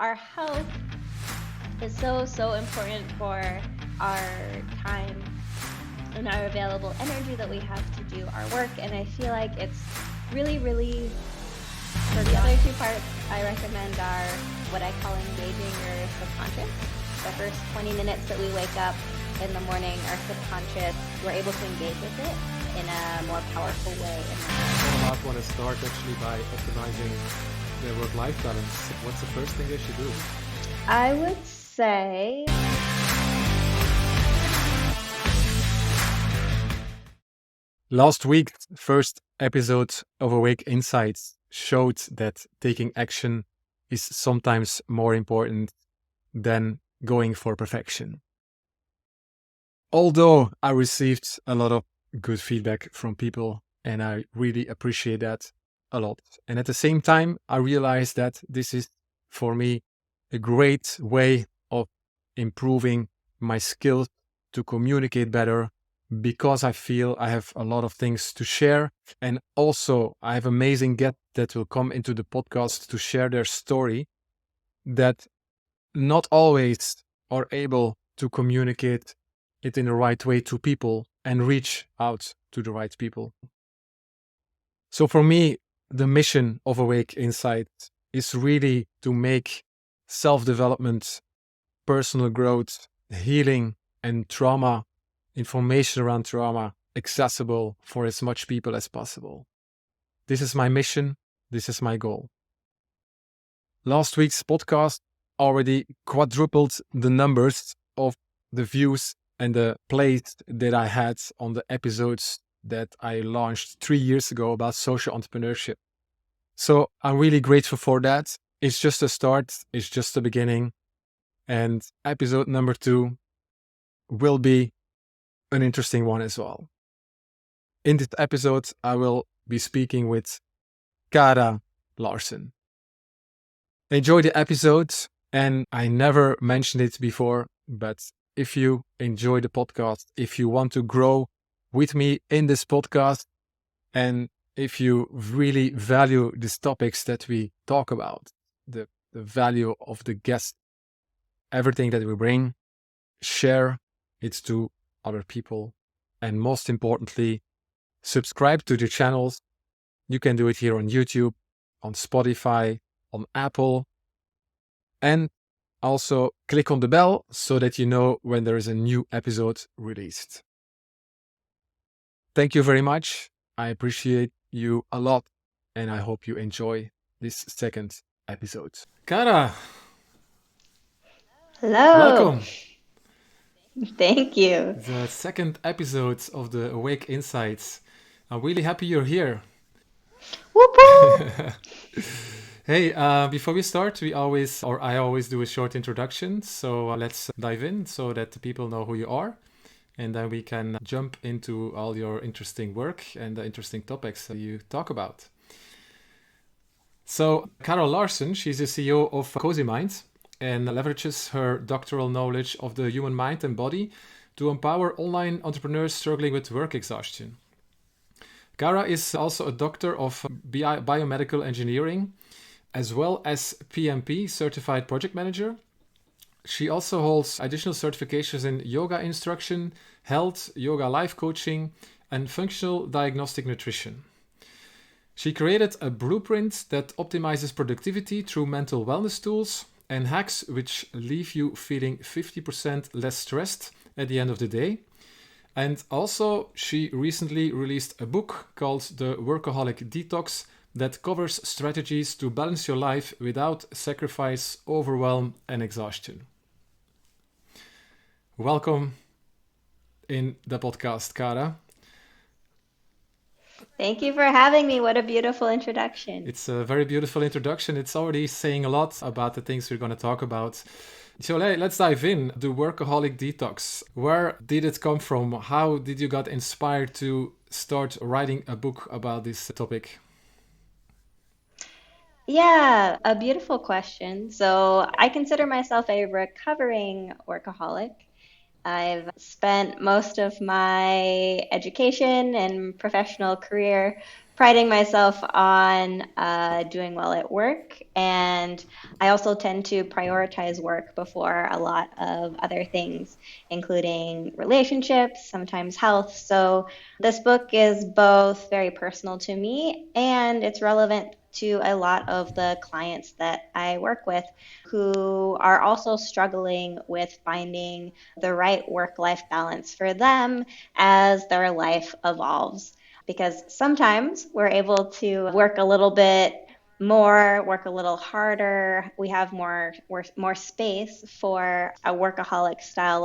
our health is so important for our time and our available energy that we have to do our work. And I feel like it's really, so the other two parts I recommend are what I call engaging your subconscious. The first 20 minutes that we wake up in the morning, our subconscious, we're able to engage with it in a more powerful way. A lot want to start actually by optimizing their work-life balance. What's the first thing they should do? I would say Last week's first episode of Awake Insights showed that taking action is sometimes more important than going for perfection. Although I received a lot of good feedback from people, and I really appreciate that a lot. And at the same time, I realized that this is, for me, a great way of improving my skills to communicate better, because I feel I have a lot of things to share. And also I have amazing guests that will come into the podcast to share their story that not always are able to communicate it in the right way to people and reach out to the right people. So for me, the mission of Awake Insight is really to make self-development, personal growth, healing, and trauma, information around trauma, accessible for as much people as possible. This is my mission. This is my goal. Last week's podcast already quadrupled the numbers of the views and the plays that I had on the episodes that I launched 3 years ago about social entrepreneurship. So I'm really grateful for that. It's just a start. It's just the beginning. And episode number 2 will be an interesting one as well. In this episode, I will be speaking with Kara Larson. Enjoy the episode, and I never mentioned it before, but if you enjoy the podcast, if you want to grow with me in this podcast, and if you really value these topics that we talk about, the value of the guest, everything that we bring, share it to other people, and most importantly, subscribe to the channels. You can do it here on YouTube, on Spotify, on Apple, and also click on the bell so that you know when there is a new episode released. Thank you very much. I appreciate you a lot, and I hope you enjoy this second episode. Kara, hello. welcome. Thank you. The second episode of the Awake Insights. I'm really happy you're here. Whoop whoop. Hey, before we start, I always do a short introduction. So let's dive in so that the people know who you are. And then we can jump into all your interesting work and the interesting topics that you talk about. So Kara Larson, she's the CEO of Cozy Mind, and leverages her doctoral knowledge of the human mind and body to empower online entrepreneurs struggling with work exhaustion. Kara is also a doctor of Biomedical Engineering, as well as PMP, Certified Project Manager. She also holds additional certifications in yoga instruction, health, yoga life coaching, and functional diagnostic nutrition. She created a blueprint that optimizes productivity through mental wellness tools and hacks which leave you feeling 50% less stressed at the end of the day. And also, she recently released a book called The Workaholics Detox that covers strategies to balance your life without sacrifice, overwhelm, and exhaustion. Welcome in the podcast, Kara. Thank you for having me. What a beautiful introduction. It's a very beautiful introduction. It's already saying a lot about the things we're going to talk about. So let's dive in. The Workaholic Detox. Where did it come from? How did you get inspired to start writing a book about this topic? Yeah, a beautiful question. So I consider myself a recovering workaholic. I've spent most of my education and professional career priding myself on doing well at work. And I also tend to prioritize work before a lot of other things, including relationships, sometimes health. So this book is both very personal to me and it's relevant to a lot of the clients that I work with who are also struggling with finding the right work life balance for them as their life evolves. Because sometimes we're able to work a little bit more, work a little harder. We have more space for a workaholic style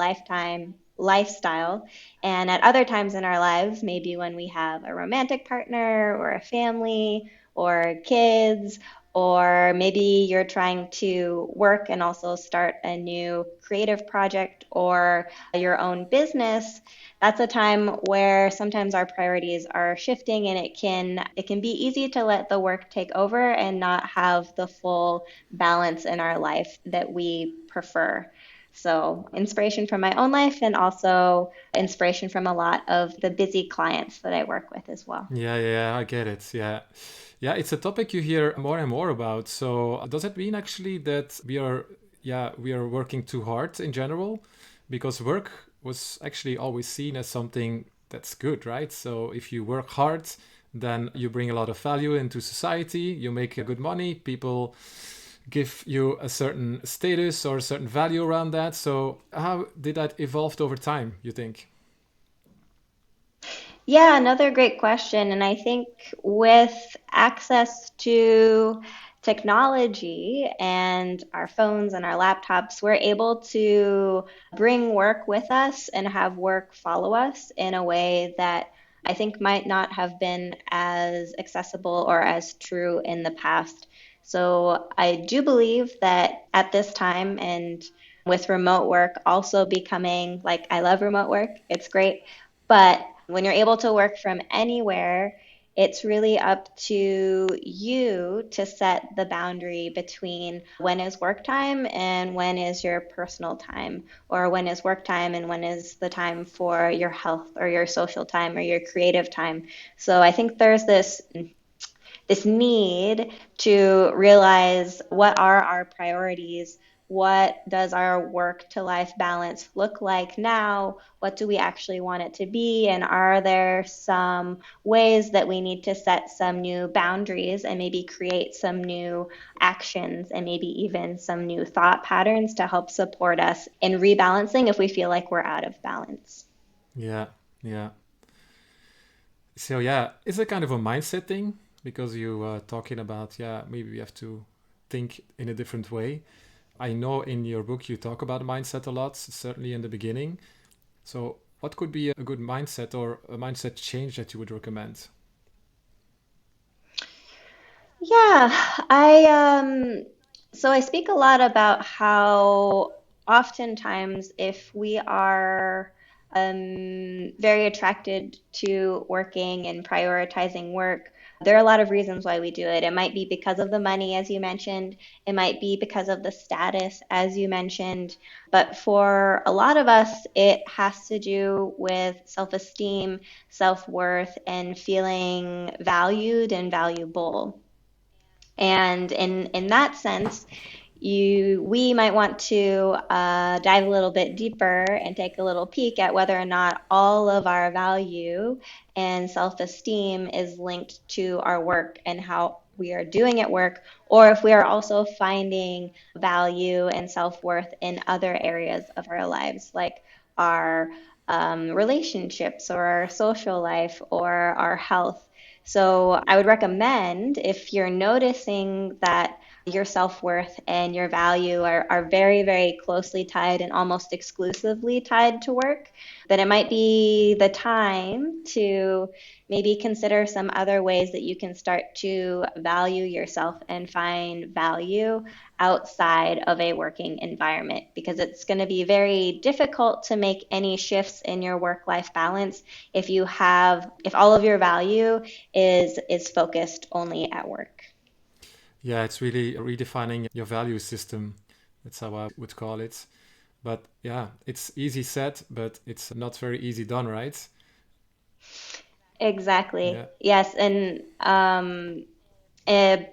lifestyle. And at other times in our lives, maybe when we have a romantic partner or a family or kids, or maybe you're trying to work and also start a new creative project or your own business, that's a time where sometimes our priorities are shifting and it can be easy to let the work take over and not have the full balance in our life that we prefer. So, inspiration from my own life and also inspiration from a lot of the busy clients that I work with as well. Yeah, I get it. Yeah, it's a topic you hear more and more about. So does it mean actually that we are working too hard in general? Because work was actually always seen as something that's good, right? So if you work hard, then you bring a lot of value into society, you make good money, people give you a certain status or a certain value around that. So how did that evolve over time, you think? Yeah, another great question. And I think with access to technology and our phones and our laptops, we're able to bring work with us and have work follow us in a way that I think might not have been as accessible or as true in the past. So I do believe that at this time and with remote work also becoming like I love remote work, it's great. But when you're able to work from anywhere, it's really up to you to set the boundary between when is work time and when is your personal time, or when is work time and when is the time for your health or your social time or your creative time. So I think there's this need to realize what are our priorities, what does our work to life balance look like now, what do we actually want it to be, and are there some ways that we need to set some new boundaries and maybe create some new actions and maybe even some new thought patterns to help support us in rebalancing if we feel like we're out of balance. Yeah, yeah. So yeah, it's a kind of a mindset thing because you talking about maybe we have to think in a different way. I know in your book you talk about mindset a lot, certainly in the beginning. So what could be a good mindset or a mindset change that you would recommend? Yeah, so I speak a lot about how oftentimes if we are very attracted to working and prioritizing work, there are a lot of reasons why we do it. It might be because of the money, as you mentioned. It might be because of the status, as you mentioned. But for a lot of us, it has to do with self-esteem, self-worth, and feeling valued and valuable. And in that sense, we might want to dive a little bit deeper and take a little peek at whether or not all of our value and self-esteem is linked to our work and how we are doing at work, or if we are also finding value and self-worth in other areas of our lives, like our relationships or our social life or our health. So I would recommend if you're noticing that your self worth and your value are very, very closely tied and almost exclusively tied to work, then it might be the time to maybe consider some other ways that you can start to value yourself and find value outside of a working environment because it's going to be very difficult to make any shifts in your work life balance if all of your value is focused only at work. Yeah, it's really redefining your value system. That's how I would call it. But yeah, it's easy said, but it's not very easy done, right? Exactly. Yeah. Yes. And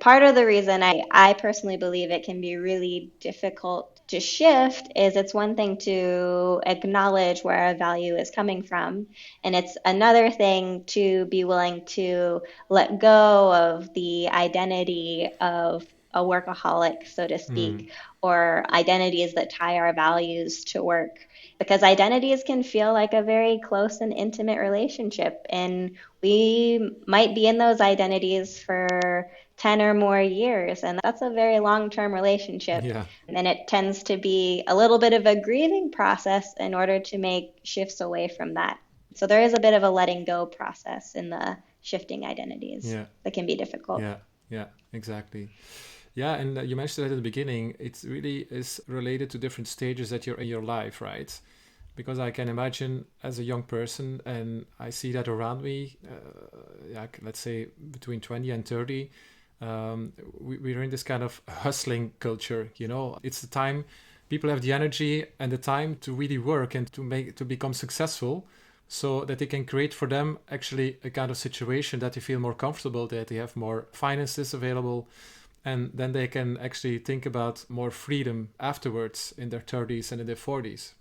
part of the reason I personally believe it can be really difficult to shift is it's one thing to acknowledge where a value is coming from, and it's another thing to be willing to let go of the identity of a workaholic, so to Mm. speak, or identities that tie our values to work. Because identities can feel like a very close and intimate relationship, and we might be in those identities for 10 or more years. And that's a very long term relationship. Yeah. And it tends to be a little bit of a grieving process in order to make shifts away from that. So there is a bit of a letting go process in the shifting identities Yeah. that can be difficult. Yeah. Yeah. Exactly. Yeah, and you mentioned that at the beginning. It really is related to different stages that you're in your life, right? Because I can imagine as a young person, and I see that around me, yeah, let's say between 20 and 30, we're in this kind of hustling culture. It's the time people have the energy and the time to really work and to become successful, so that they can create for them actually a kind of situation that they feel more comfortable, that they have more finances available, and then they can actually think about more freedom afterwards in their 30s and in their 40s.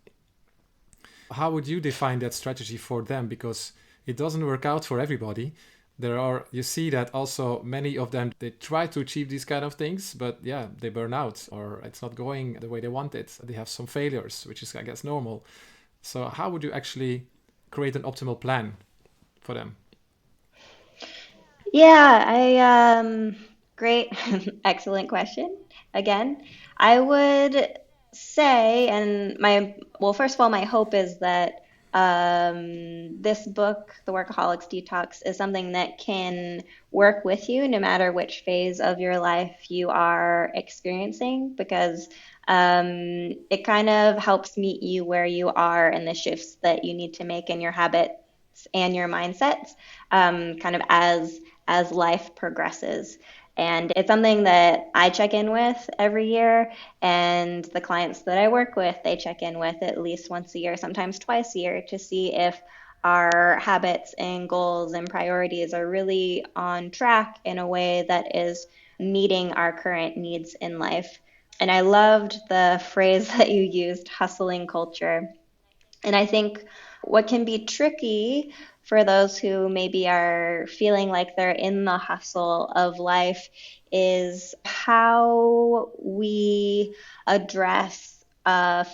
How would you define that strategy for them? Because it doesn't work out for everybody. You see that also many of them, they try to achieve these kind of things, but yeah, they burn out or it's not going the way they want it. They have some failures, which is, I guess, normal. So how would you actually create an optimal plan for them? Yeah, great, excellent question. Again, I would say, and well, first of all, my hope is that this book, The Workaholics Detox, is something that can work with you no matter which phase of your life you are experiencing, because it kind of helps meet you where you are and the shifts that you need to make in your habits and your mindsets, kind of as life progresses. And it's something that I check in with every year. And the clients that I work with, they check in with at least once a year, sometimes twice a year, to see if our habits and goals and priorities are really on track in a way that is meeting our current needs in life. And I loved the phrase that you used, hustling culture. And I think what can be tricky for those who maybe are feeling like they're in the hustle of life is how we address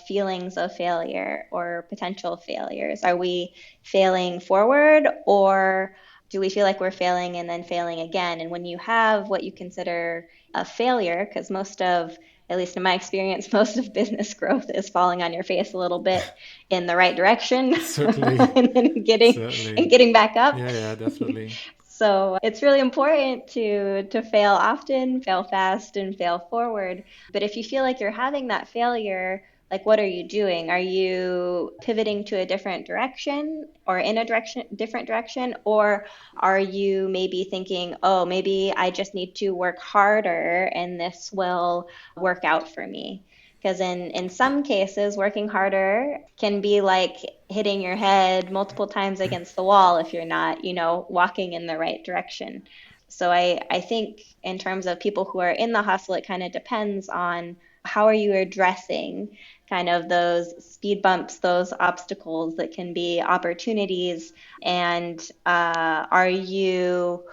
feelings of failure or potential failures. Are we failing forward, or do we feel like we're failing and then failing again? And when you have what you consider a failure, because most of, at least in my experience, most of business growth is falling on your face a little bit in the right direction Certainly. and then Certainly. getting back up. Yeah, yeah, definitely. So it's really important to fail often, fail fast, and fail forward. But if you feel like you're having that failure, like what are you doing? Are you pivoting to a different direction or in a different direction? Or are you maybe thinking, oh, maybe I just need to work harder and this will work out for me? Because in some cases, working harder can be like hitting your head multiple times against the wall if you're not, walking in the right direction. So I think in terms of people who are in the hustle, it kind of depends on how are you addressing kind of those speed bumps, those obstacles that can be opportunities, and are you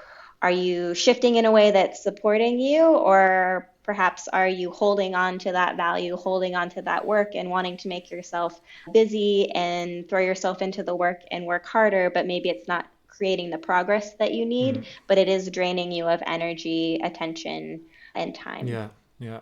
shifting in a way that's supporting you, or perhaps are you holding on to that value, holding on to that work, and wanting to make yourself busy and throw yourself into the work and work harder, but maybe it's not creating the progress that you need, Mm. but it is draining you of energy, attention, and time. Yeah, yeah.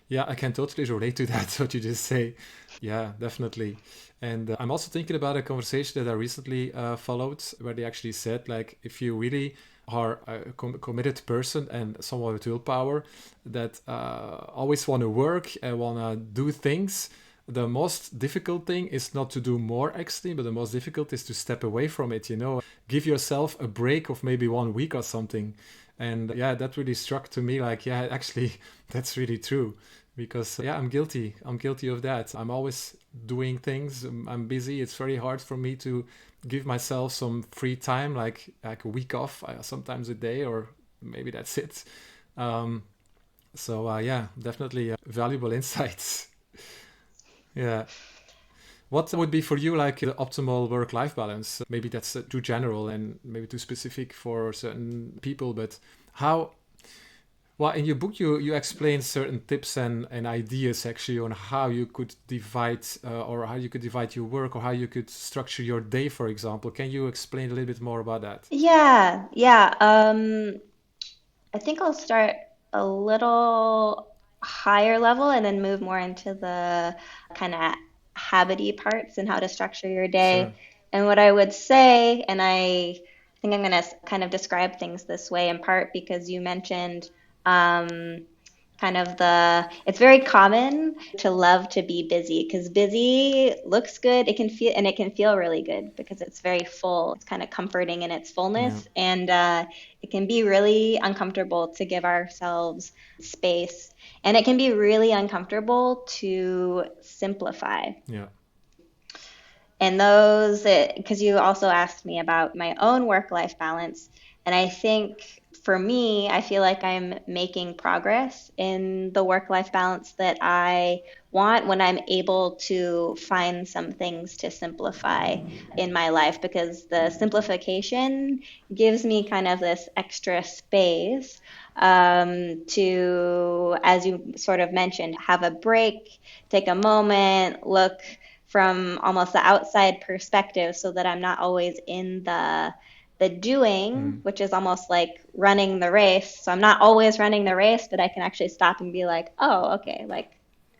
Yeah, I can totally relate to that, what you just say. Yeah, definitely. And I'm also thinking about a conversation that I recently followed where they actually said, like, if you really are a committed person and someone with willpower that always want to work and want to do things, the most difficult thing is not to do more actually, but the most difficult is to step away from it. Give yourself a break of maybe 1 week or something. And yeah, that really struck to me like, yeah, actually, that's really true. Because yeah, I'm guilty of that. I'm always doing things. I'm busy. It's very hard for me to give myself some free time, like a week off, sometimes a day, or maybe that's it. Um, yeah, definitely valuable insights. Yeah. What would be for you like the optimal work-life balance? Maybe that's too general and maybe too specific for certain people, but how, well, in your book, you explain certain tips and ideas actually on how you could divide or how you could divide your work or how you could structure your day, for example. Can you explain a little bit more about that? Yeah, yeah. I think I'll start a little higher level and then move more into the kind of habity parts and how to structure your Sure. day. And what I would say, and I think I'm going to kind of describe things this way in part because you mentioned um, kind of it's very common to love to be busy because busy looks good. It can feel really good because it's very full. It's kind of comforting in its Yeah. fullness. And it can be really uncomfortable to give ourselves space. And it can be really uncomfortable to simplify. Yeah. And those, because you also asked me about my own work-life balance. And I think for me, I feel like I'm making progress in the work-life balance that I want when I'm able to find some things to simplify in my life because the simplification gives me kind of this extra space to, as you sort of mentioned, have a break, take a moment, look from almost the outside perspective so that I'm not always in the doing, Mm. which is almost like running the race. So I'm not always running the race, but I can actually stop and be like, "Oh, okay, like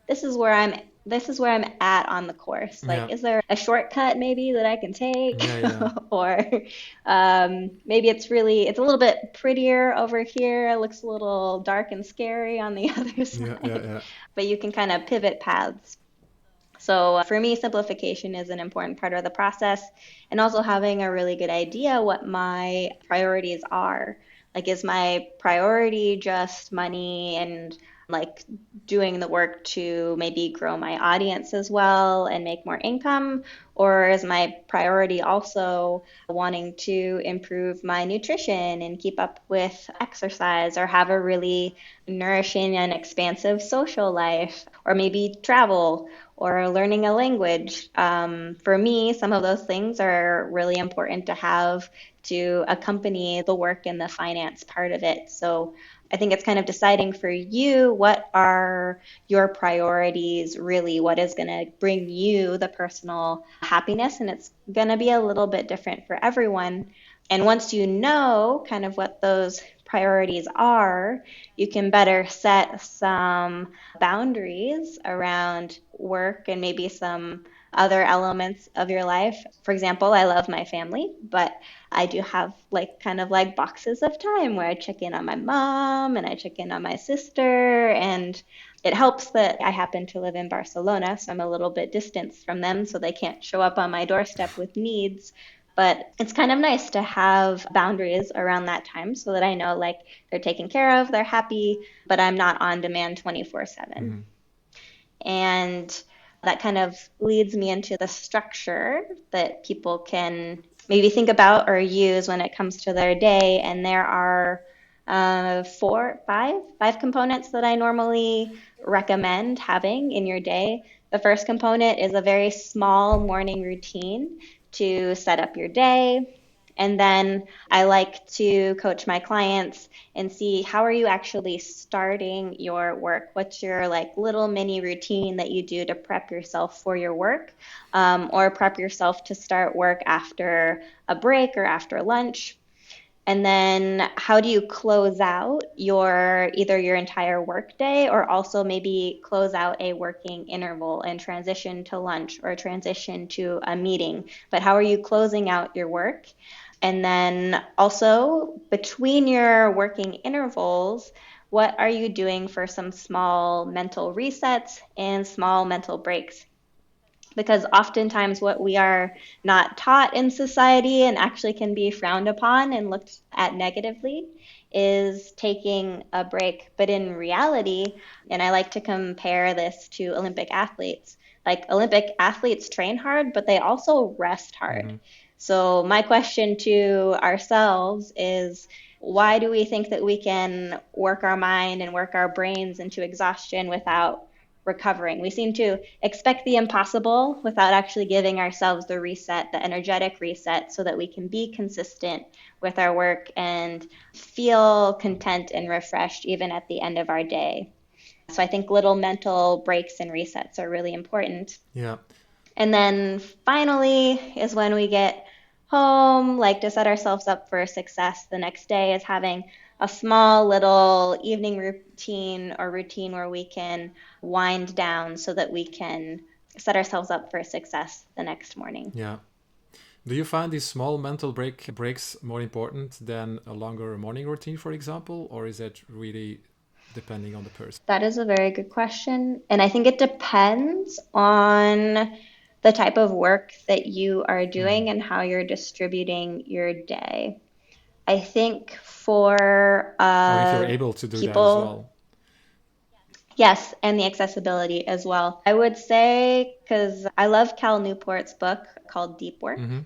this is where I'm this is where I'm at on the course. Like, Yeah. is there a shortcut maybe that I can take?" Yeah. Yeah. Or maybe it's a little bit prettier over here. It looks a little dark and scary on the other Yeah. Yeah. side. Yeah. But you can kind of pivot paths. So for me, simplification is an important part of the process, and also having a really good idea what my priorities are. Like, is my priority just money and like doing the work to maybe grow my audience as well and make more income? Or is my priority also wanting to improve my nutrition and keep up with exercise or have a really nourishing and expansive social life or maybe travel? Or learning a language. For me, some of those things are really important to have to accompany the work and the finance part of it. So I think it's kind of deciding for you what are your priorities really, what is going to bring you the personal happiness. And it's going to be a little bit different for everyone. And once you know kind of what those priorities are, you can better set some boundaries around work and maybe some other elements of your life. For example, I love my family, but I do have like kind of like boxes of time where I check in on my mom and I check in on my sister. And it helps that I happen to live in Barcelona, so I'm a little bit distanced from them, so they can't show up on my doorstep with needs. But it's kind of nice to have boundaries around that time so that I know like they're taken care of, they're happy, but I'm not on demand 24/7. Mm. And that kind of leads me into the structure that people can maybe think about or use when it comes to their day. And there are five components that I normally recommend having in your day. The first component is a very small morning routine to set up your day. And then I like to coach my clients and see how are you actually starting your work? What's your like little mini routine that you do to prep yourself for your work, or prep yourself to start work after a break or after lunch? And then how do you close out your either your entire workday or also maybe close out a working interval and transition to lunch or transition to a meeting? But how are you closing out your work? And then also between your working intervals, what are you doing for some small mental resets and small mental breaks? Because oftentimes what we are not taught in society and actually can be frowned upon and looked at negatively is taking a break. But in reality, and I like to compare this to Olympic athletes, like Olympic athletes train hard, but they also rest hard. Hmm. So, my question to ourselves is why do we think that we can work our mind and work our brains into exhaustion without recovering? We seem to expect the impossible without actually giving ourselves the reset, the energetic reset, so that we can be consistent with our work and feel content and refreshed even at the end of our day. So I think little mental breaks and resets are really important. Yeah. And then finally is when we get home, like to set ourselves up for success the next day, is having a small little evening routine where we can wind down so that we can set ourselves up for success the next morning. Yeah. Do you find these small mental breaks more important than a longer morning routine, for example, or is it really depending on the person? That is a very good question. And I think it depends on the type of work that you are Mm. doing and how you're distributing your day. I think for Or if you're able to do that as people, well. yes, and the accessibility as well. I would say, because I love Cal Newport's book called Deep Work, Hmm.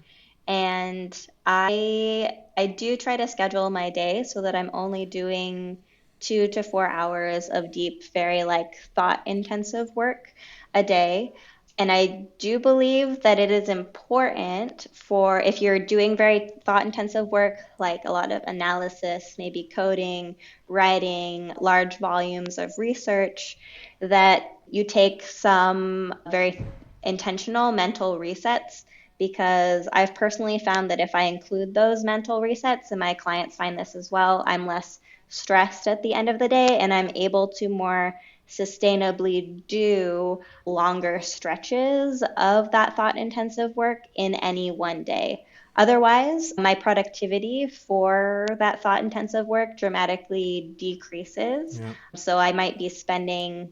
and I do try to schedule my day so that I'm only doing 2 to 4 hours of deep, very like thought intensive work a day. And I do believe that it is important for if you're doing very thought intensive work, like a lot of analysis, maybe coding, writing, large volumes of research, that you take some very intentional mental resets, because I've personally found that if I include those mental resets, and my clients find this as well, I'm less stressed at the end of the day and I'm able to more sustainably do longer stretches of that thought intensive work in any one day. Otherwise, my productivity for that thought intensive work dramatically decreases. Yeah. So I might be spending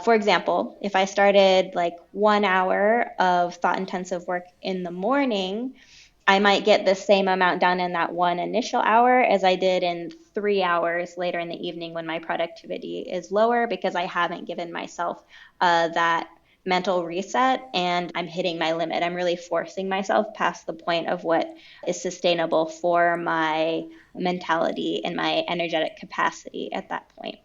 for example, if I started like 1 hour of thought intensive work in the morning, I might get the same amount done in that one initial hour as I did in 3 hours later in the evening when my productivity is lower because I haven't given myself that mental reset and I'm hitting my limit. I'm really forcing myself past the point of what is sustainable for my mentality and my energetic capacity at that point.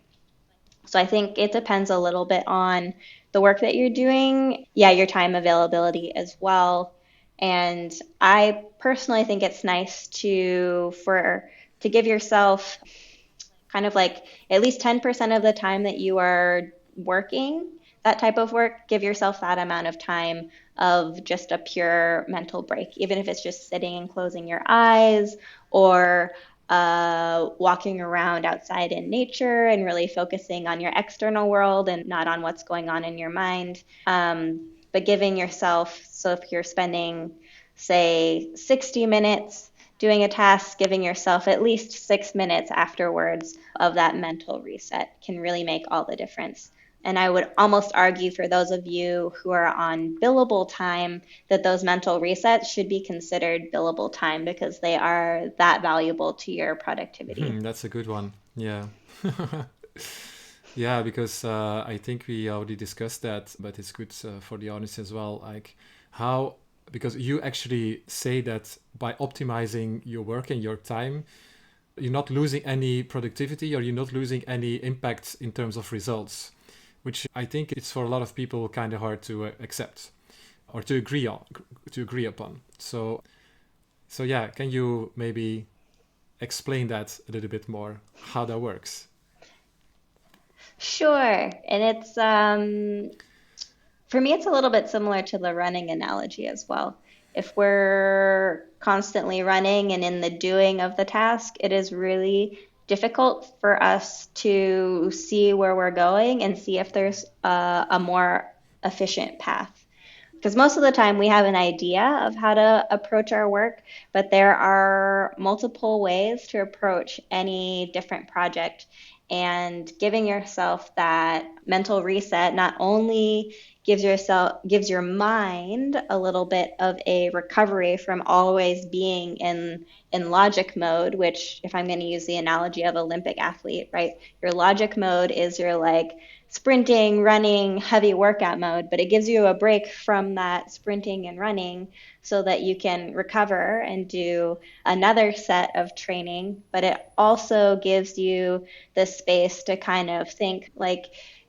So I think it depends a little bit on the work that you're doing. Yeah, your time availability as well. And I personally think it's nice to give yourself kind of like at least 10% of the time that you are working that type of work, give yourself that amount of time of just a pure mental break, even if it's just sitting and closing your eyes or walking around outside in nature and really focusing on your external world and not on what's going on in your mind. But giving yourself, so if you're spending, say, 60 minutes doing a task, giving yourself at least 6 minutes afterwards of that mental reset can really make all the difference. And I would almost argue for those of you who are on billable time that those mental resets should be considered billable time because they are that valuable to your productivity. That's a good one. Yeah. Yeah, because I think we already discussed that, but it's good for the audience as well. Like how, because you actually say that by optimizing your work and your time, you're not losing any productivity or you're not losing any impact in terms of results, which I think it's for a lot of people kind of hard to accept or to agree upon. So yeah, can you maybe explain that a little bit more, how that works? Sure. And it's for me, it's a little bit similar to the running analogy as well. If we're constantly running and in the doing of the task, it is really difficult for us to see where we're going and see if there's a more efficient path. Because most of the time we have an idea of how to approach our work, but there are multiple ways to approach any different project. And giving yourself that mental reset not only gives your mind a little bit of a recovery from always being in logic mode, which, if I'm going to use the analogy of Olympic athlete, right? Your logic mode is your like sprinting, running, heavy workout mode, but it gives you a break from that sprinting and running so that you can recover and do another set of training. But it also gives you the space to kind of think like,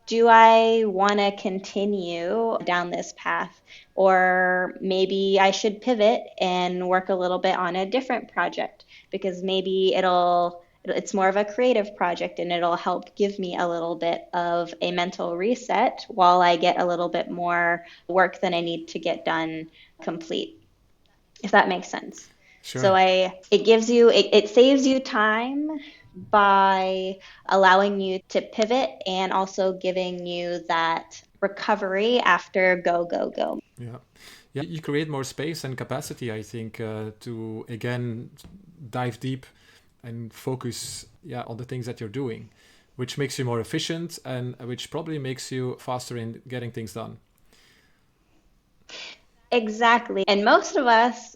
do I want to continue down this path? Or maybe I should pivot and work a little bit on a different project because maybe it's more of a creative project and it'll help give me a little bit of a mental reset while I get a little bit more work than I need to get done complete, if that makes sense. So Sure. it saves you time by allowing you to pivot and also giving you that recovery after go, go, go. Yeah. Yeah, you create more space and capacity, I think, to again dive deep and focus, yeah, on the things that you're doing, which makes you more efficient and which probably makes you faster in getting things done. Exactly. And most of us,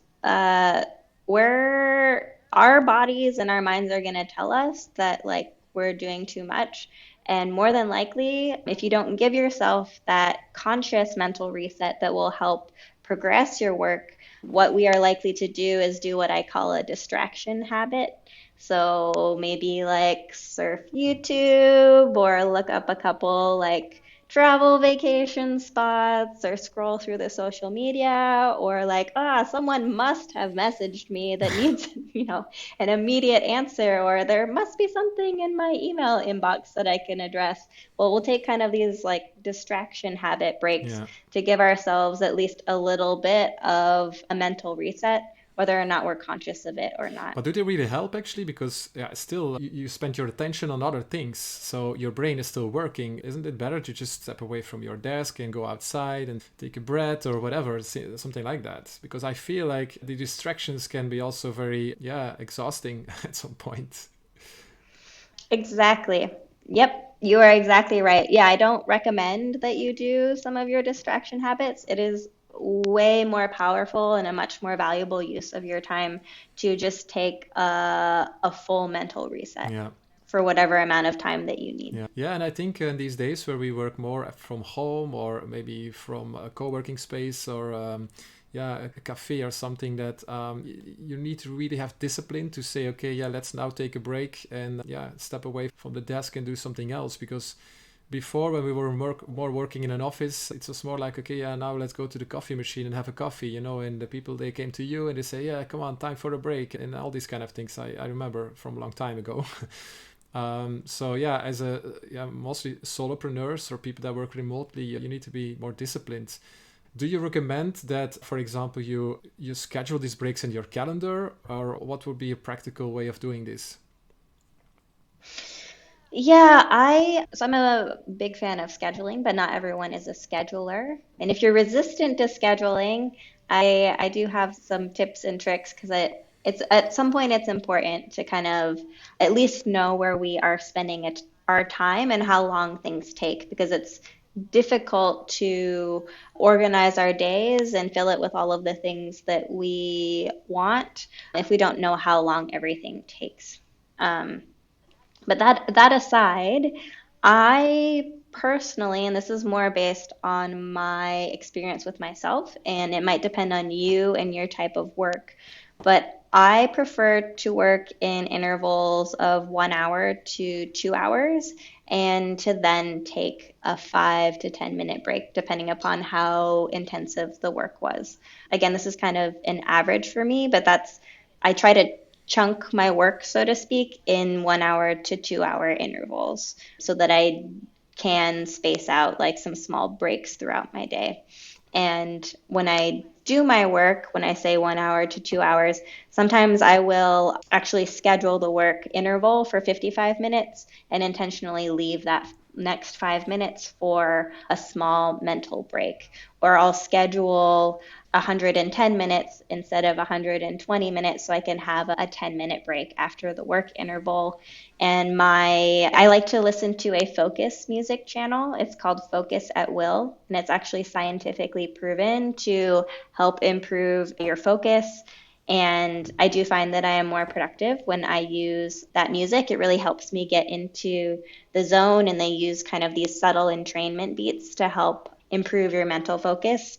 our bodies and our minds are going to tell us that like we're doing too much. And more than likely, if you don't give yourself that conscious mental reset that will help progress your work, what we are likely to do is do what I call a distraction habit. So maybe like surf YouTube or look up a couple like travel vacation spots or scroll through the social media or like, someone must have messaged me that needs, an immediate answer, or there must be something in my email inbox that I can address. Well, we'll take kind of these like distraction habit breaks Yeah. to give ourselves at least a little bit of a mental reset, whether or not we're conscious of it or not. But do they really help actually? Because yeah, still you spend your attention on other things, so your brain is still working. Isn't it better to just step away from your desk and go outside and take a breath or whatever, something like that? Because I feel like the distractions can be also very, yeah, exhausting at some point. Exactly. Yep, you are exactly right. Yeah, I don't recommend that you do some of your distraction habits. It is way more powerful and a much more valuable use of your time to just take a full mental reset Yeah. for whatever amount of time that you need. Yeah, and I think in these days where we work more from home or maybe from a co-working space or yeah, a cafe or something, that you need to really have discipline to say, okay, yeah, let's now take a break and yeah, step away from the desk and do something else. Because before, when we were more working in an office, it was more like, okay, yeah, now let's go to the coffee machine and have a coffee, and the people, they came to you and they say, yeah, come on, time for a break, and all these kind of things. I remember from a long time ago. So yeah, as a yeah, mostly solopreneurs or people that work remotely, you need to be more disciplined. Do you recommend that, for example, you schedule these breaks in your calendar, or what would be a practical way of doing this? Yeah, I'm a big fan of scheduling, but not everyone is a scheduler. And if you're resistant to scheduling, I do have some tips and tricks because it's at some point it's important to kind of at least know where we are spending our time and how long things take because it's difficult to organize our days and fill it with all of the things that we want if we don't know how long everything takes. Um, but that aside, I personally, and this is more based on my experience with myself, and it might depend on you and your type of work, but I prefer to work in intervals of 1 hour to 2 hours and to then take a 5 to 10 minute break, depending upon how intensive the work was. Again, this is kind of an average for me, but I try to chunk my work, so to speak, in 1 hour to 2 hour intervals so that I can space out like some small breaks throughout my day. And when I do my work, when I say 1 hour to 2 hours, sometimes I will actually schedule the work interval for 55 minutes and intentionally leave that next 5 minutes for a small mental break, or I'll schedule 110 minutes instead of 120 minutes so I can have a 10-minute break after the work interval. And I like to listen to a focus music channel. It's called Focus at Will, and it's actually scientifically proven to help improve your focus. And I do find that I am more productive when I use that music. It really helps me get into the zone, and they use kind of these subtle entrainment beats to help improve your mental focus.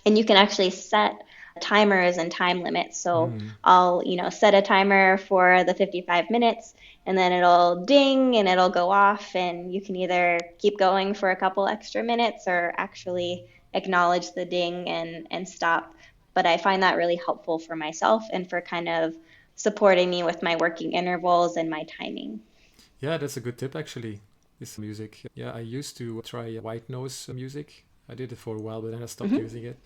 And you can actually set timers and time limits. So Mm. I'll, set a timer for the 55 minutes, and then it'll ding and it'll go off, and you can either keep going for a couple extra minutes or actually acknowledge the ding and stop. But I find that really helpful for myself and for kind of supporting me with my working intervals and my timing. Yeah, that's a good tip actually. This music. Yeah, I used to try white noise music. I did it for a while, but then I stopped Mm-hmm. using it.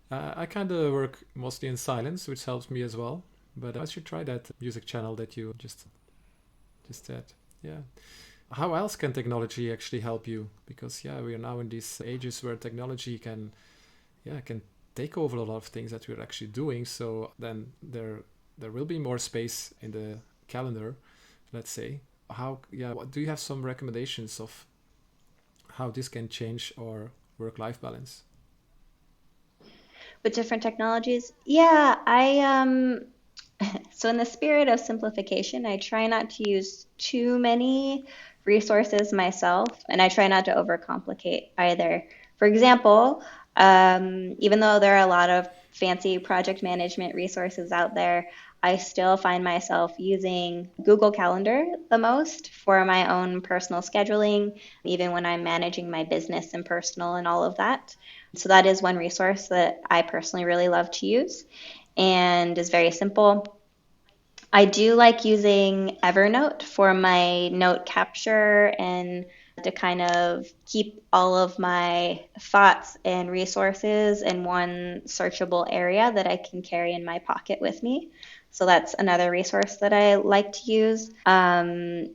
I kind of work mostly in silence, which helps me as well. But I should try that music channel that you just said. Yeah. How else can technology actually help you? Because yeah, we are now in these ages where technology can take over a lot of things that we're actually doing. So then there will be more space in the calendar, let's say. How do you have some recommendations of how this can change our work-life balance? With different technologies, yeah, I so in the spirit of simplification, I try not to use too many resources myself, and I try not to overcomplicate either. For example, even though there are a lot of fancy project management resources out there, I still find myself using Google Calendar the most for my own personal scheduling, even when I'm managing my business and personal and all of that. So that is one resource that I personally really love to use and is very simple. I do like using Evernote for my note capture and to kind of keep all of my thoughts and resources in one searchable area that I can carry in my pocket with me. So that's another resource that I like to use. In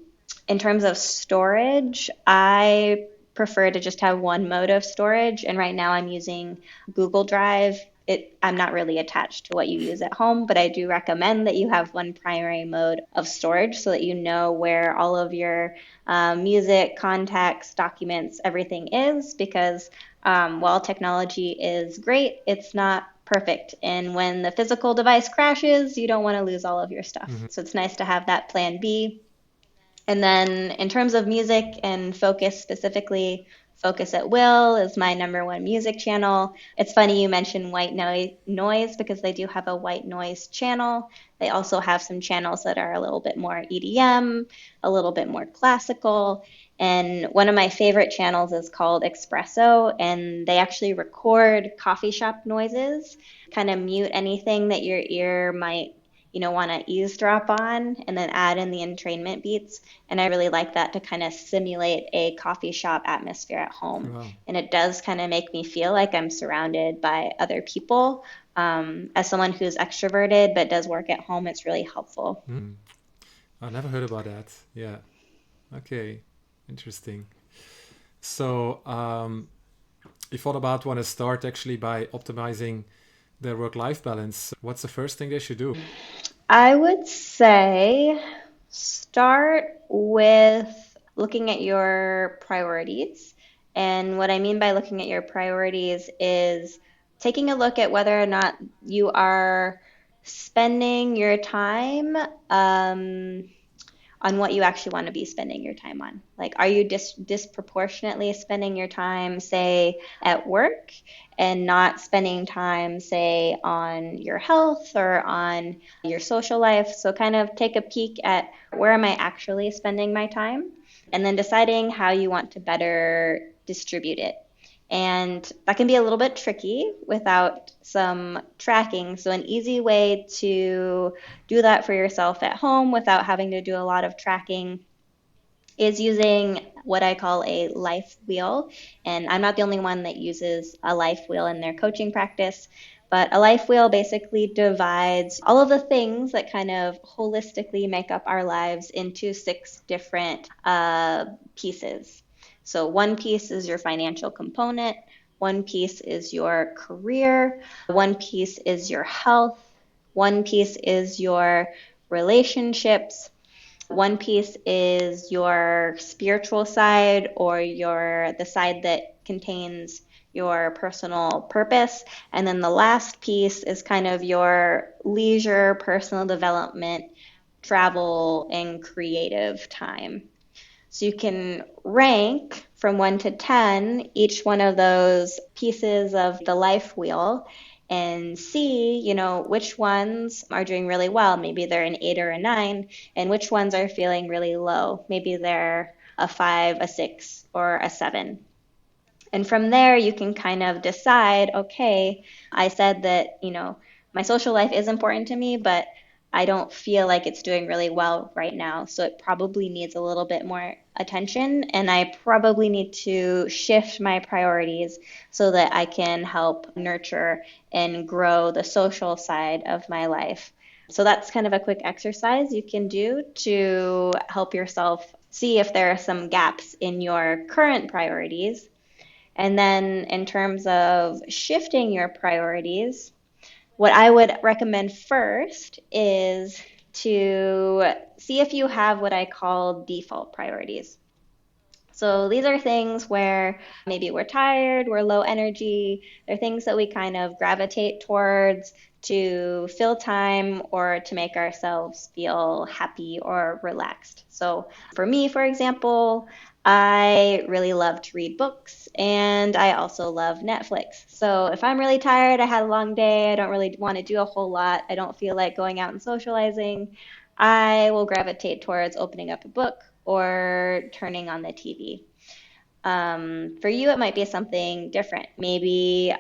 terms of storage, I prefer to just have one mode of storage. And right now I'm using Google Drive. I'm not really attached to what you use at home, but I do recommend that you have one primary mode of storage so that you know where all of your music, contacts, documents, everything is, because while technology is great, it's not perfect. And when the physical device crashes, you don't want to lose all of your stuff. Mm-hmm. So it's nice to have that plan B. And then in terms of music and focus specifically, Focus at Will is my number one music channel. It's funny you mentioned noise because they do have a white noise channel. They also have some channels that are a little bit more EDM, a little bit more classical. And one of my favorite channels is called Espresso, and they actually record coffee shop noises, kind of mute anything that your ear might want to eavesdrop on, and then add in the entrainment beats. And I really like that to kind of simulate a coffee shop atmosphere at home. Wow. And it does kind of make me feel like I'm surrounded by other people. As someone who's extroverted but does work at home, it's really helpful. Mm. I never heard about that. Yeah. Okay. Interesting. So you thought about want to start actually by optimizing their work-life balance. What's the first thing they should do? I would say start with looking at your priorities. And what I mean by looking at your priorities is taking a look at whether or not you are spending your time on what you actually want to be spending your time on. Like, are you disproportionately spending your time, say, at work and not spending time, say, on your health or on your social life? So, kind of take a peek at where am I actually spending my time, and then deciding how you want to better distribute it. And that can be a little bit tricky without some tracking. So, an easy way to do that for yourself at home without having to do a lot of tracking is using what I call a life wheel. And I'm not the only one that uses a life wheel in their coaching practice, But a life wheel basically divides all of the things that kind of holistically make up our lives into six different pieces. So, one piece is your financial component, one piece is your career, one piece is your health, one piece is your relationships, one piece is your spiritual side or your the side that contains your personal purpose. And then the last piece is kind of your leisure, personal development, travel, and creative time. So you can rank from 1 to 10 each one of those pieces of the life wheel and see, which ones are doing really well. Maybe they're an 8 or a 9, and which ones are feeling really low. Maybe they're a 5, a 6, or a 7. And from there, you can kind of decide, okay, I said that, my social life is important to me, but I don't feel like it's doing really well right now. So it probably needs a little bit more attention. And I probably need to shift my priorities so that I can help nurture and grow the social side of my life. So that's kind of a quick exercise you can do to help yourself see if there are some gaps in your current priorities. And then, in terms of shifting your priorities, what I would recommend first is to see if you have what I call default priorities. So these are things where maybe we're tired, we're low energy. They're things that we kind of gravitate towards to fill time or to make ourselves feel happy or relaxed. So for me, for example, I really love to read books and I also love Netflix. So if I'm really tired, I had a long day, I don't really want to do a whole lot, I don't feel like going out and socializing, I will gravitate towards opening up a book or turning on the TV. For you, it might be something different. Maybe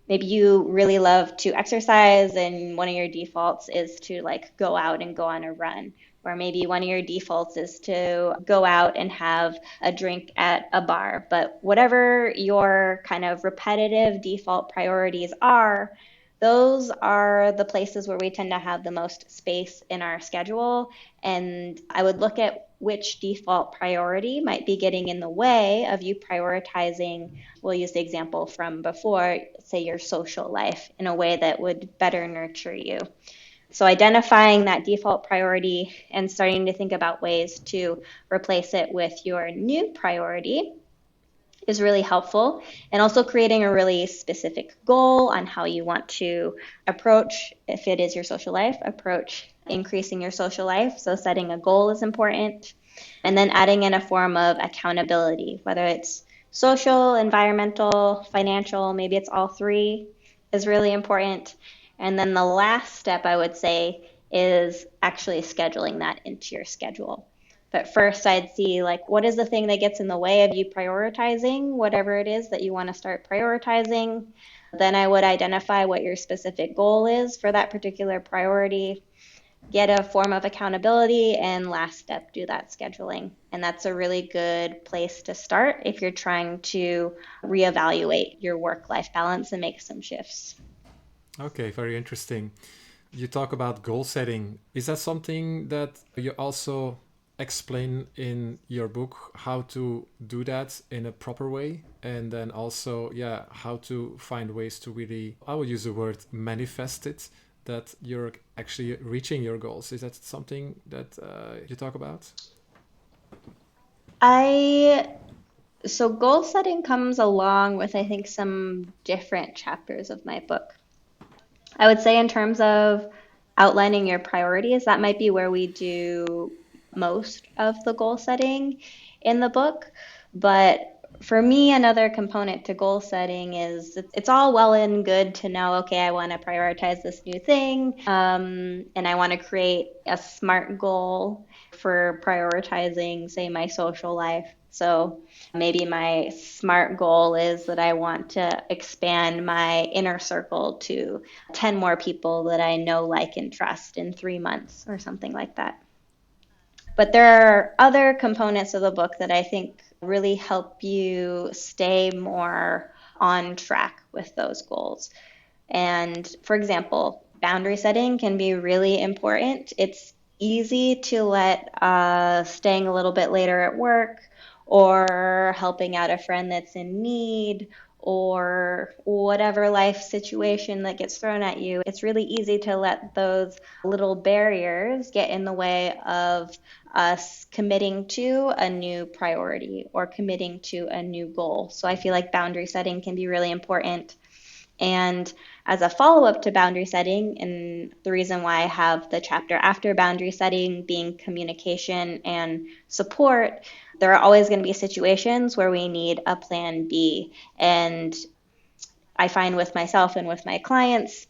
you really love to exercise and one of your defaults is to like go out and go on a run. Or maybe one of your defaults is to go out and have a drink at a bar. But whatever your kind of repetitive default priorities are, those are the places where we tend to have the most space in our schedule. And I would look at which default priority might be getting in the way of you prioritizing. We'll use the example from before, say your social life, in a way that would better nurture you. So identifying that default priority and starting to think about ways to replace it with your new priority is really helpful. And also creating a really specific goal on how you want to approach, if it is your social life, approach increasing your social life. So setting a goal is important. And then adding in a form of accountability, whether it's social, environmental, financial, maybe it's all three, is really important. And then the last step I would say is actually scheduling that into your schedule. But first, I'd see like what is the thing that gets in the way of you prioritizing whatever it is that you want to start prioritizing. Then I would identify what your specific goal is for that particular priority, get a form of accountability, and last step, do that scheduling. And that's a really good place to start if you're trying to reevaluate your work-life balance and make some shifts. Okay, very interesting. You talk about goal setting. Is that something that you also explain in your book, how to do that in a proper way? And then also, yeah, how to find ways to really, I will use the word manifest it, that you're actually reaching your goals. Is that something that you talk about? I So goal setting comes along with, I think, some different chapters of my book. I would say in terms of outlining your priorities, that might be where we do most of the goal setting in the book. But for me, another component to goal setting is it's all well and good to know, okay, I want to prioritize this new thing, and I want to create a SMART goal for prioritizing, say, my social life. So maybe my SMART goal is that I want to expand my inner circle to 10 more people that I know, like, and trust in 3 months or something like that. But there are other components of the book that I think really help you stay more on track with those goals. And for example, boundary setting can be really important. It's easy to let staying a little bit later at work or helping out a friend that's in need or whatever life situation that gets thrown at you. It's really easy to let those little barriers get in the way of us committing to a new priority or committing to a new goal. So I feel like boundary setting can be really important. And as a follow up to boundary setting, and the reason why I have the chapter after boundary setting being communication and support, there are always going to be situations where we need a plan B. And I find with myself and with my clients,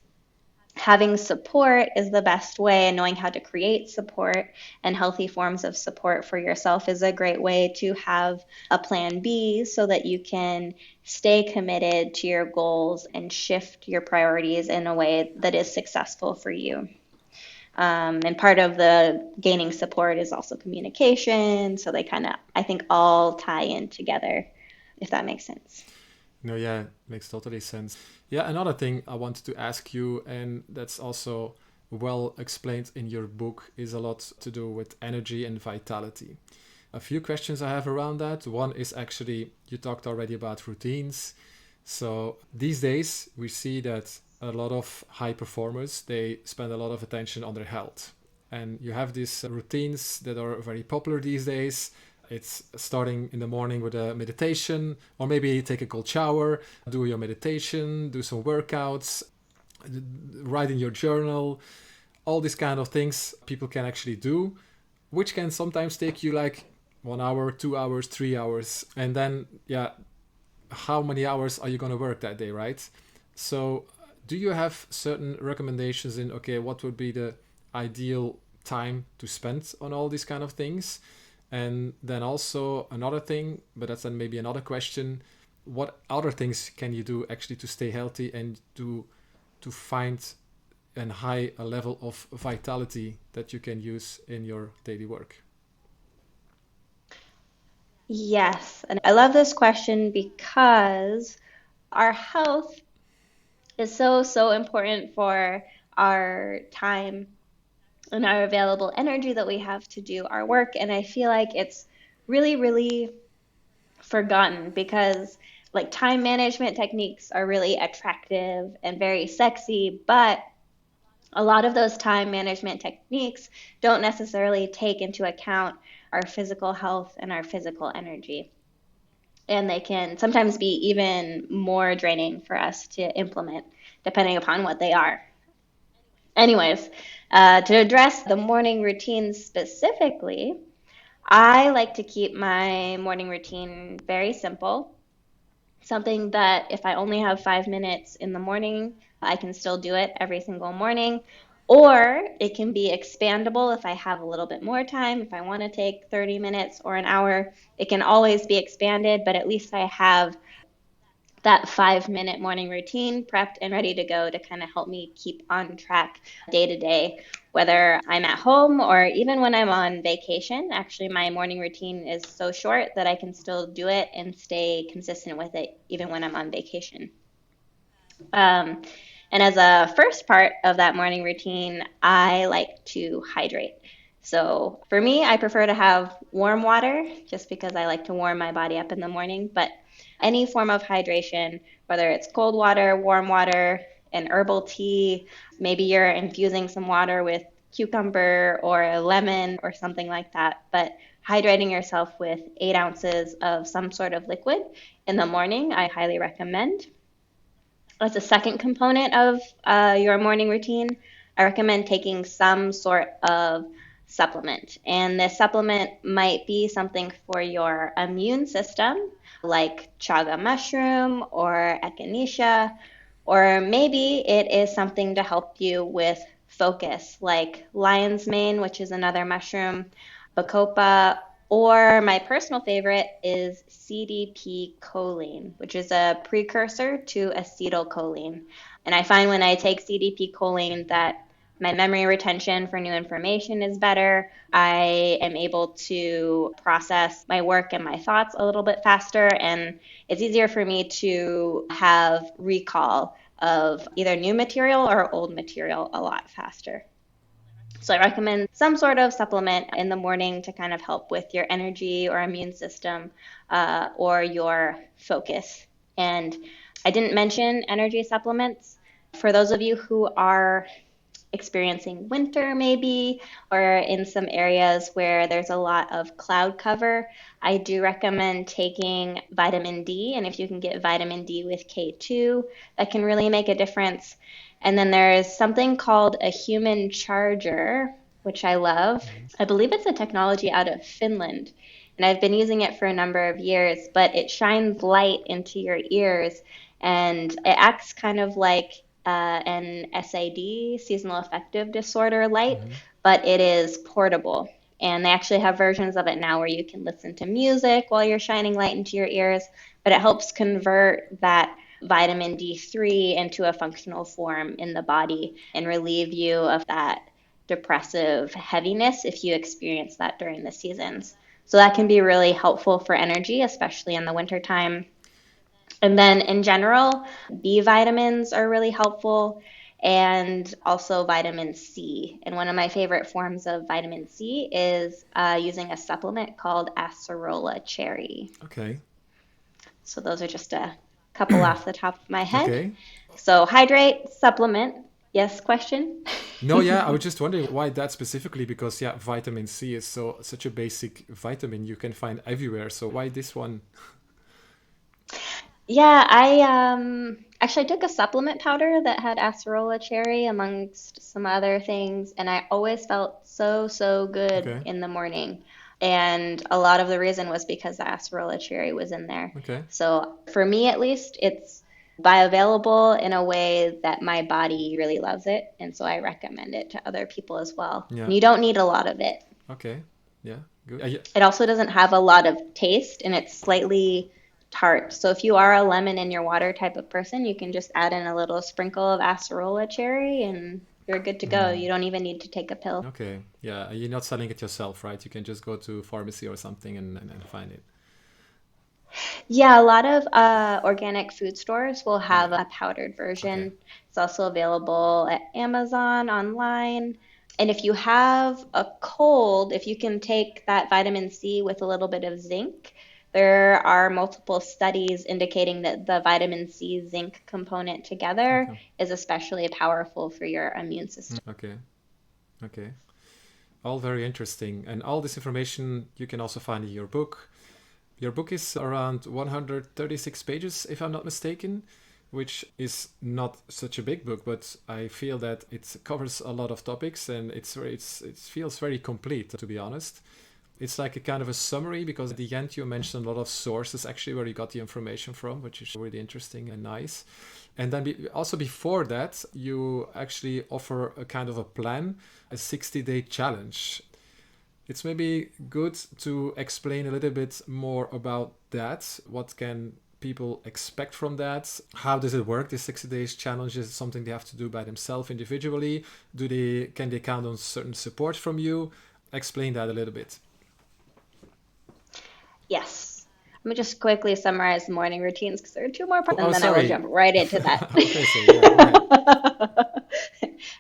having support is the best way, and knowing how to create support and healthy forms of support for yourself is a great way to have a plan B so that you can stay committed to your goals and shift your priorities in a way that is successful for you. And part of the gaining support is also communication. So they kind of, I think, all tie in together, if that makes sense. No, yeah, makes totally sense. Yeah, another thing I wanted to ask you, and that's also well explained in your book, is a lot to do with energy and vitality. A few questions I have around that. One is actually, you talked already about routines. So these days, we see that a lot of high performers, they spend a lot of attention on their health. And you have these routines that are very popular these days. It's starting in the morning with a meditation, or maybe take a cold shower, do your meditation, do some workouts, write in your journal, all these kind of things people can actually do, which can sometimes take you like 1 hour, 2 hours, 3 hours. And then, yeah, how many hours are you going to work that day, right? So, do you have certain recommendations in, okay, what would be the ideal time to spend on all these kind of things? And then also another thing, but that's then maybe another question, what other things can you do actually to stay healthy and to find a high a level of vitality that you can use in your daily work? Yes. And I love this question because our health is so, so important for our time and our available energy that we have to do our work. And I feel like it's really, really forgotten because like time management techniques are really attractive and very sexy, but a lot of those time management techniques don't necessarily take into account our physical health and our physical energy. And they can sometimes be even more draining for us to implement, depending upon what they are. Anyways, to address the morning routine specifically, I like to keep my morning routine very simple. Something that if I only have 5 minutes in the morning, I can still do it every single morning. Or it can be expandable if I have a little bit more time. If I want to take 30 minutes or an hour, it can always be expanded, but at least I have that 5 minute morning routine prepped and ready to go to kind of help me keep on track day to day, whether I'm at home or even when I'm on vacation. Actually, my morning routine is so short that I can still do it and stay consistent with it even when I'm on vacation. Um, and as a first part of that morning routine, I like to hydrate. So for me, I prefer to have warm water just because I like to warm my body up in the morning. But any form of hydration, whether it's cold water, warm water, an herbal tea, maybe you're infusing some water with cucumber or a lemon or something like that. But hydrating yourself with 8 ounces of some sort of liquid in the morning, I highly recommend. As a second component of your morning routine, I recommend taking some sort of supplement. And this supplement might be something for your immune system, like chaga mushroom or echinacea, or maybe it is something to help you with focus, like lion's mane, which is another mushroom, bacopa, or my personal favorite is CDP choline, which is a precursor to acetylcholine. And I find when I take CDP choline that my memory retention for new information is better. I am able to process my work and my thoughts a little bit faster, and it's easier for me to have recall of either new material or old material a lot faster. So I recommend some sort of supplement in the morning to kind of help with your energy or immune system or your focus. And I didn't mention energy supplements. For those of you who are experiencing winter maybe, or in some areas where there's a lot of cloud cover, I do recommend taking vitamin D. And if you can get vitamin D with K2, that can really make a difference. And then there's something called a human charger, which I love. I believe it's a technology out of Finland. And I've been using it for a number of years, but it shines light into your ears and it acts kind of like an SAD, seasonal affective disorder light, but it is portable. And they actually have versions of it now where you can listen to music while you're shining light into your ears, but it helps convert that vitamin D3 into a functional form in the body and relieve you of that depressive heaviness if you experience that during the seasons. So that can be really helpful for energy, especially in the wintertime. And then in general, B vitamins are really helpful and also vitamin C. And one of my favorite forms of vitamin C is using a supplement called acerola cherry. Okay. So those are just a couple off the top of my head. Okay. So hydrate, supplement. Yes, question? No, yeah, I was just wondering why that specifically, because yeah, vitamin C is such a basic vitamin you can find everywhere. So why this one? Yeah, I actually took a supplement powder that had acerola cherry amongst some other things, and I always felt so good Okay. in the morning. And a lot of the reason was because the acerola cherry was in there. Okay. So for me at least, it's bioavailable in a way that my body really loves it, and so I recommend it to other people as well. Yeah. And you don't need a lot of it. Okay. Yeah. Good. It also doesn't have a lot of taste and it's slightly tart. So if you are a lemon in your water type of person, you can just add in a little sprinkle of acerola cherry and you're good to go. You don't even need to take a pill. Okay. Yeah. You're not selling it yourself, right? You can just go to pharmacy or something and find it. Yeah, a lot of organic food stores will Oh, have yeah. a powdered Okay. version. It's also available at Amazon online. And if you have a cold, if you can take that vitamin C with a little bit of zinc, there are multiple studies indicating that the vitamin C zinc component together Okay. is especially powerful for your immune system. Okay. Okay. All very interesting. And all this information you can also find in your book. Your book is around 136 pages, if I'm not mistaken, which is not such a big book, but I feel that it covers a lot of topics and it feels very complete, to be honest. It's like a kind of a summary because at the end you mentioned a lot of sources actually where you got the information from, which is really interesting and nice. And then also before that, you actually offer a kind of a plan, a 60-day challenge. It's maybe good to explain a little bit more about that. What can people expect from that? How does it work? This 60 days challenge is something they have to do by themselves individually. Can they count on certain support from you? Explain that a little bit. Yes. Let me just quickly summarize the morning routines because there are two more parts, and Oh, then I will sorry. jump right into that. Okay, so yeah, go ahead.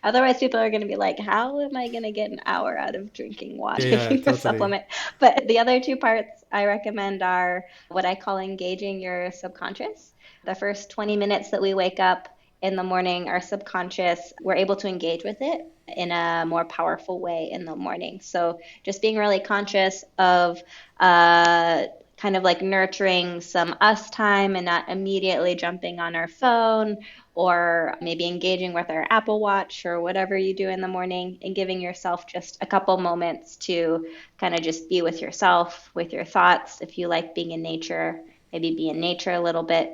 Otherwise, people are going to be like, how am I going to get an hour out of drinking water, Yeah, taking this totally. supplement? But the other two parts I recommend are what I call engaging your subconscious. The first 20 minutes that we wake up in the morning, our subconscious, we're able to engage with it in a more powerful way in the morning. So just being really conscious of kind of like nurturing some us time and not immediately jumping on our phone or maybe engaging with our Apple Watch or whatever you do in the morning and giving yourself just a couple moments to kind of just be with yourself, with your thoughts. If you like being in nature, maybe be in nature a little bit.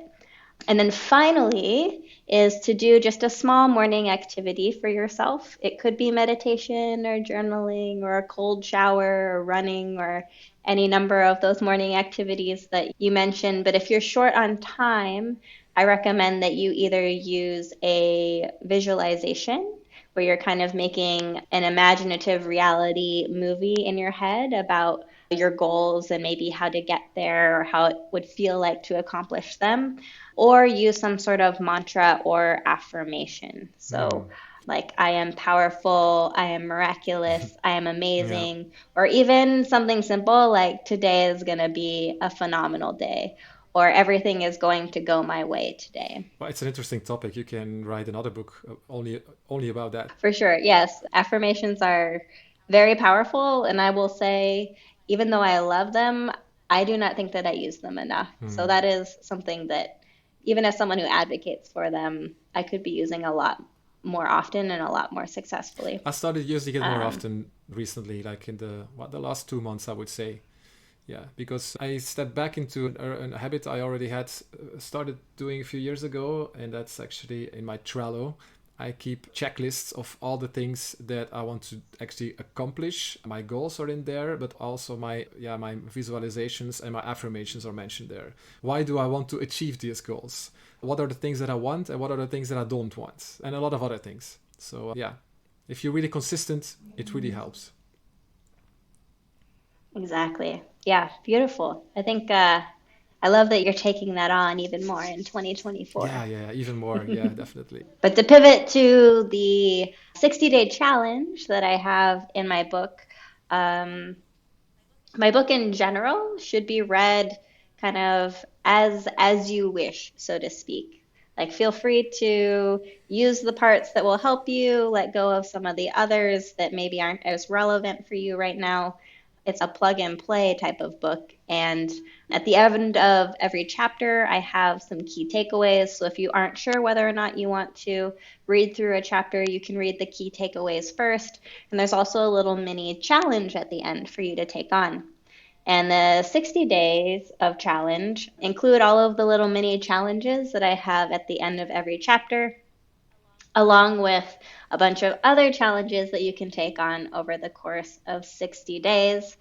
And then finally is to do just a small morning activity for yourself. It could be meditation or journaling or a cold shower or running or any number of those morning activities that you mentioned. But if you're short on time, I recommend that you either use a visualization where you're kind of making an imaginative reality movie in your head about your goals and maybe how to get there or how it would feel like to accomplish them, or use some sort of mantra or affirmation. Mm. So, like, I am powerful, I am miraculous, I am Yeah. amazing, or even something simple like today is going to be a phenomenal day, or everything is going to go my way today. Well, it's an interesting topic. You can write another book only about that. For sure. Yes, affirmations are very powerful. And I will say, even though I love them, I do not think that I use them enough. So Mm. that is something that, even as someone who advocates for them, I could be using a lot more often and a lot more successfully. I started using it more Um, often recently, like in the last 2 months, I would say. Yeah, because I stepped back into a habit I already had started doing a few years ago, and that's actually in my Trello. I keep checklists of all the things that I want to actually accomplish. My goals are in there, but also my visualizations and my affirmations are mentioned there. Why do I want to achieve these goals? What are the things that I want, and what are the things that I don't want, and a lot of other things. So yeah, if you're really consistent, it really helps. exactly. Yeah, beautiful. I think I love that you're taking that on even more in 2024. Yeah, yeah, even more. Yeah, definitely. But to pivot to the 60-day challenge that I have in um, my book in general should be read kind of as you wish, so to speak. Like, feel free to use the parts that will help you, let go of some of the others that maybe aren't as relevant for you right now. It's a plug and play type of book. And at the end of every chapter, I have some key takeaways. So if you aren't sure whether or not you want to read through a chapter, you can read the key takeaways first. And there's also a little mini challenge at the end for you to take on. And the 60 days of challenge include all of the little mini challenges that I have at the end of every chapter, along with a bunch of other challenges that you can take on over the course of 60 days.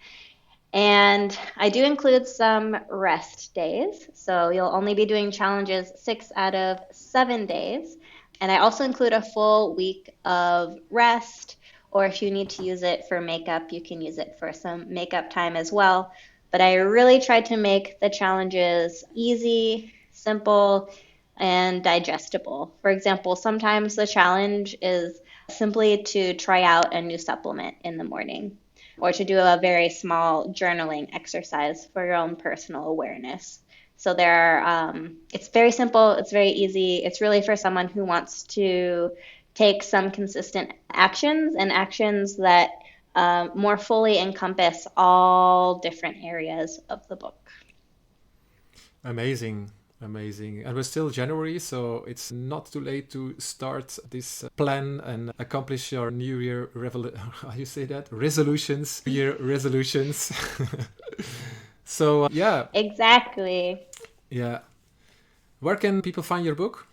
And I do include some rest days. So you'll only be doing challenges 6 out of 7 days. And I also include a full week of rest, or if you need to use it for makeup, you can use it for some makeup time as well. But I really tried to make the challenges easy, simple, and digestible. For example, sometimes the challenge is simply to try out a new supplement in the morning, or to do a very small journaling exercise for your own personal awareness. So it's very simple, it's very easy. It's really for someone who wants to take some consistent actions, and actions that more fully encompass all different areas of the book. Amazing. Amazing. And we're still January, so it's not too late to start this plan and accomplish your New Year how you say that? Resolutions. New Year resolutions. So yeah, Exactly. yeah. Where can people find your book?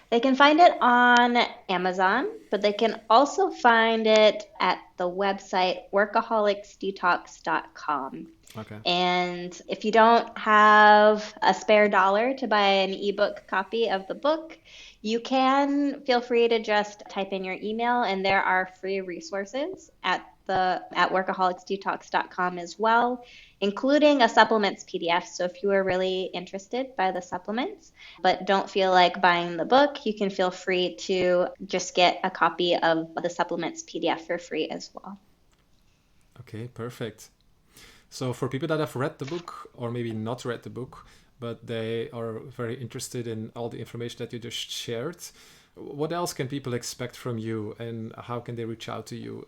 They can find it on Amazon, but they can also find it at the website workaholicsdetox.com. Okay. And if you don't have a spare dollar to buy an ebook copy of the book, you can feel free to just type in your email, and there are free resources at workaholicsdetox.com as well, including a supplements PDF. So if you are really interested by the supplements but don't feel like buying the book, you can feel free to just get a copy of the supplements PDF for free as well. Okay, perfect. So for people that have read the book or maybe not read the book, but they are very interested in all the information that you just shared, what else can people expect from you and how can they reach out to you?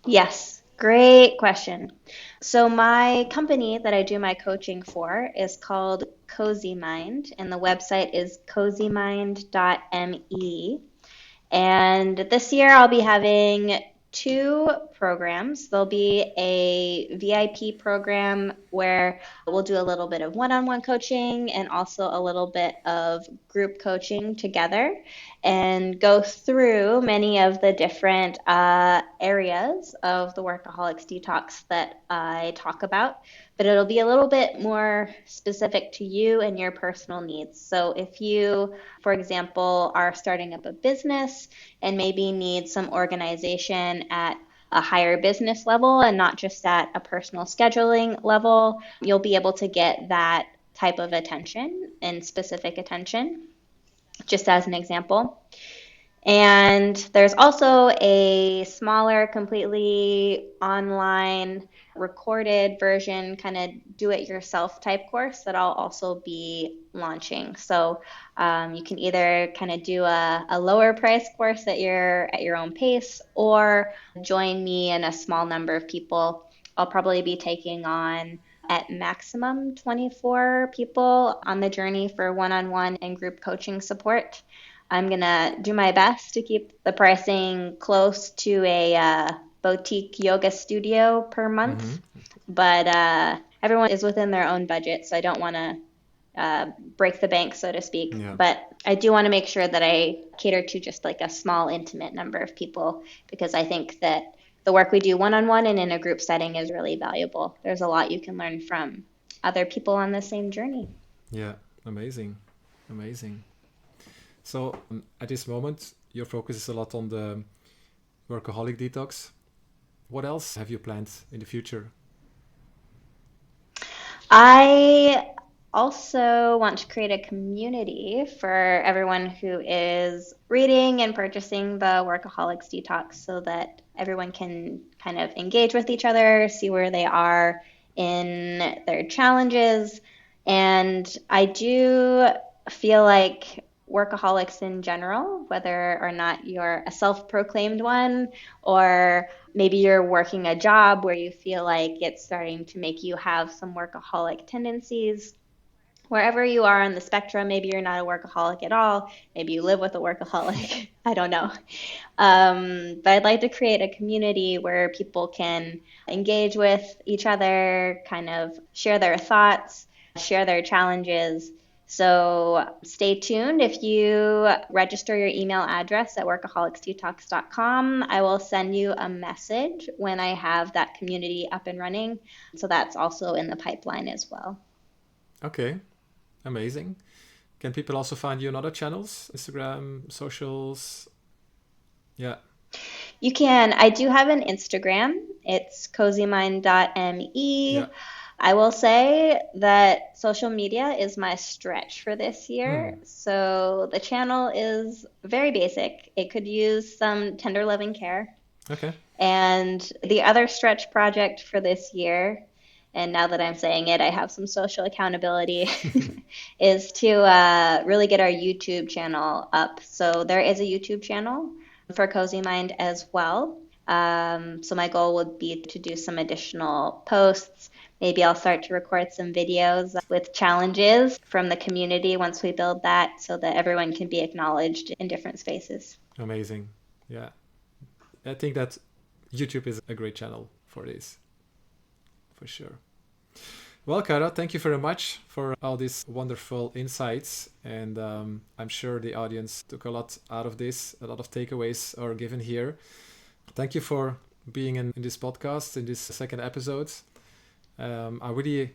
Yes, great question. So, my company that I do my coaching for is called Cozy Mind, and the website is cozymind.me. And this year I'll be having two programs. There'll be a VIP program where we'll do a little bit of one-on-one coaching and also a little bit of group coaching together, and go through many of the different areas of the Workaholics Detox that I talk about. but it'll be a little bit more specific to you and your personal needs. So if you, for example, are starting up a business and maybe need some organization at a higher business level and not just at a personal scheduling level, you'll be able to get that type of attention and specific attention, just as an example. And there's also a smaller, completely online recorded version, kind of do it yourself type course that I'll also be launching. So you can either kind of do a lower price course at your own pace, or join me and a small number of people. I'll probably be taking on at maximum 24 people on the journey for one-on-one and group coaching support. I'm going to do my best to keep the pricing close to a boutique yoga studio per month, but everyone is within their own budget, so I don't want to break the bank, so to speak. Yeah. But I do want to make sure that I cater to just like a small, intimate number of people, because I think that the work we do one-on-one and in a group setting is really valuable. There's a lot you can learn from other people on the same journey. Yeah, amazing. Amazing. So at this moment, your focus is a lot on the Workaholic Detox. What else have you planned in the future? I also want to create a community for everyone who is reading and purchasing the Workaholics Detox, so that everyone can kind of engage with each other, see where they are in their challenges. And I do feel like workaholics in general, whether or not you're a self-proclaimed one, or maybe you're working a job where you feel like it's starting to make you have some workaholic tendencies, wherever you are on the spectrum, maybe you're not a workaholic at all, maybe you live with a workaholic, I don't know. But I'd like to create a community where people can engage with each other, kind of share their thoughts, share their challenges. So stay tuned. If you register your email address at workaholicsdetox.com, I will send you a message when I have that community up and running. So that's also in the pipeline as well. Okay, amazing. Can people also find you on other channels? Instagram, socials? Yeah. You can. I do have an Instagram. It's cozymind.me. Yeah. I will say that social media is my stretch for this year. So the channel is very basic. It could use some tender loving care. Okay. And the other stretch project for this year, and now that I'm saying it, I have some social accountability, is to really get our YouTube channel up. So there is a YouTube channel for Cozy Mind as well. So my goal would be to do some additional posts. Maybe I'll start to record some videos with challenges from the community once we build that, so that everyone can be acknowledged in different spaces. Amazing. Yeah. I think that YouTube is a great channel for this, for sure. Well, Kara, thank you very much for all these wonderful insights. And I'm sure the audience took a lot out of this. A lot of takeaways are given here. Thank you for being in this podcast, in this second episode. I really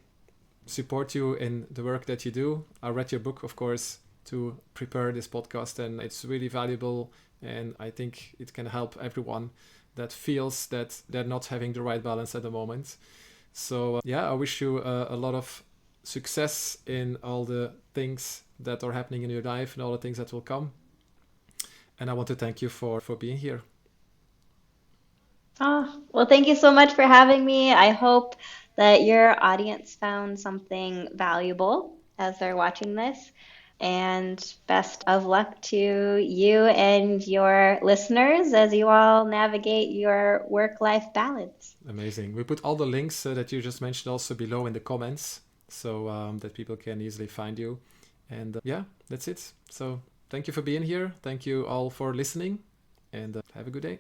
support you in the work that you do. I read your book, of course, to prepare this podcast, and it's really valuable. And I think it can help everyone that feels that they're not having the right balance at the moment. So I wish you a lot of success in all the things that are happening in your life and all the things that will come. And I want to thank you for being here. Oh, well, thank you so much for having me. I hope that your audience found something valuable as they're watching this. And best of luck to you and your listeners as you all navigate your work-life balance. Amazing. We put all the links that you just mentioned also below in the comments, so that people can easily find you. And that's it. So thank you for being here. Thank you all for listening, and have a good day.